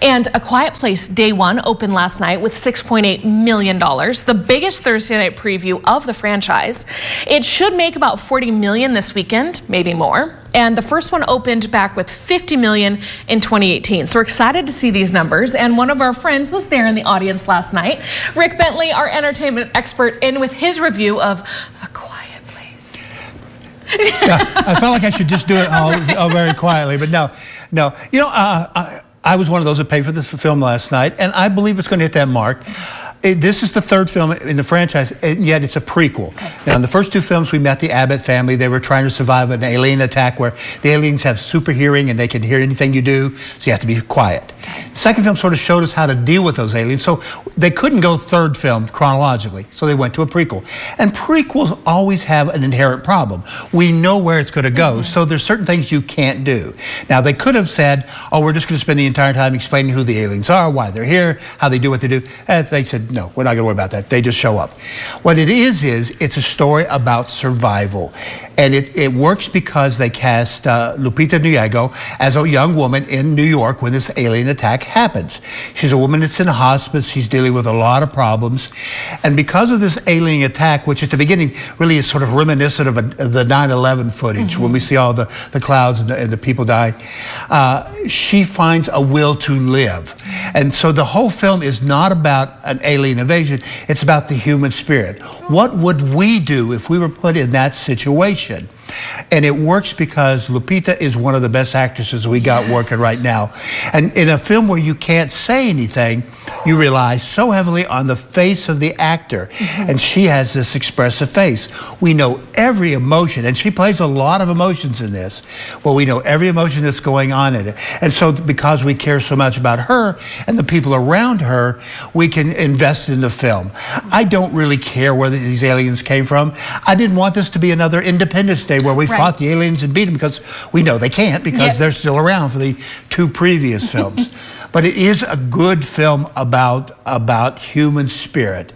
And A Quiet Place Day One opened last night with $6.8 million, the biggest Thursday night preview of the franchise. It should make about $40 million this weekend, maybe more. And the first one opened back with $50 million in 2018. So we're excited to see these numbers. And one of our friends was there in the audience last night. Rick Bentley, our entertainment expert, in with his review of A Quiet Place. Yeah, I felt like I should just do it all very quietly, but no. You know, I was one of those that paid for this film last night, and I believe it's going to hit that mark. This is the third film in the franchise, and yet it's a prequel. Now, in the first two films, we met the Abbott family. They were trying to survive an alien attack where the aliens have super hearing and they can hear anything you do, so you have to be quiet. The second film sort of showed us how to deal with those aliens, so they couldn't go third film chronologically, so they went to a prequel. And prequels always have an inherent problem. We know where it's going to go, so there's certain things you can't do. Now, they could have said, oh, we're just going to spend the entire time explaining who the aliens are, why they're here, how they do what they do. And they said, no, we're not going to worry about that. They just show up. What it is it's a story about survival. And it works because they cast Lupita Nyong'o as a young woman in New York when this alien attack happens. She's a woman that's in a hospice. She's dealing with a lot of problems. And because of this alien attack, which at the beginning really is sort of reminiscent of the 9/11 footage, when we see all the clouds and the people dying, she finds a will to live. And so the whole film is not about an alien invasion. It's about the human spirit. What would we do if we were put in that situation? And it works because Lupita is one of the best actresses we got working right now. And in a film where you can't say anything, you rely so heavily on the face of the actor. And she has this expressive face. We know every emotion, and she plays a lot of emotions in this. Well, we know every emotion that's going on in it. And so because we care so much about her and the people around her, we can invest in the film. I don't really care where these aliens came from. I didn't want this to be another Independence Day where we fought the aliens and beat them, because we know they can't, because they're still around for the two previous films. But it is a good film about human spirit.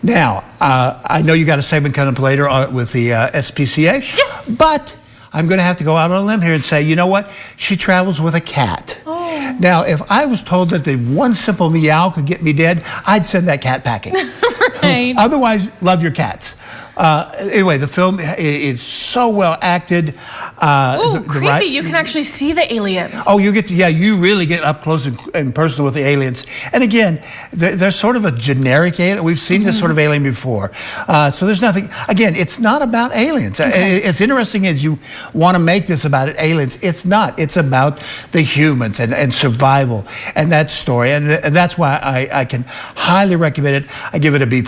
Now, I know you got a segment coming up later with the SPCA, but I'm going to have to go out on a limb here and say, you know what? She travels with a cat. Now, if I was told that the one simple meow could get me dead, I'd send that cat packing. Otherwise, love your cats. Anyway, the film is so well acted. Ooh, creepy. You can actually see the aliens. Oh, you get to, you really get up close and personal with the aliens. And again, they're sort of a generic alien. We've seen this sort of alien before. So there's nothing, again, it's not about aliens. As interesting as you want to make this about aliens, it's not. It's about the humans and survival and that story. And that's why I can highly recommend it. I give it a B+.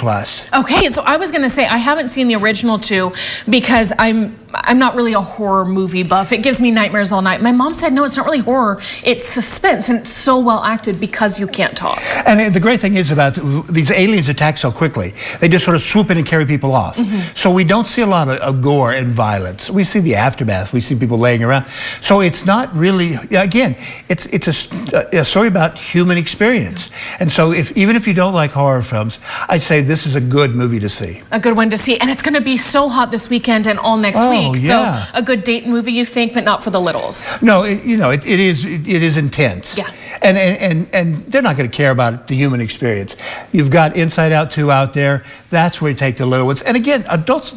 Okay, so I was going to say, I haven't seen the original two because I'm not really a horror movie buff. It gives me nightmares all night. My mom said, no, it's not really horror. It's suspense, and it's so well acted because you can't talk. And the great thing is about these aliens attack so quickly. They just sort of swoop in and carry people off. So we don't see a lot of gore and violence. We see the aftermath. We see people laying around. So it's not really, again, it's a story about human experience. And so even if you don't like horror films, I say this is a good movie to see. A good one to see. And it's going to be so hot this weekend and all next week. So a good date movie, you think, but not for the littles. No, it is intense. Yeah. And they're not going to care about the human experience. You've got Inside Out 2 out there. That's where you take the little ones. And again, adults,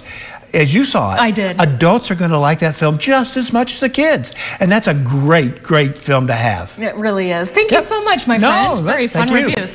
as you saw it, I did. Adults are going to like that film just as much as the kids. And that's a great, great film to have. It really is. Thank you so much, my friend. No, very fun reviews.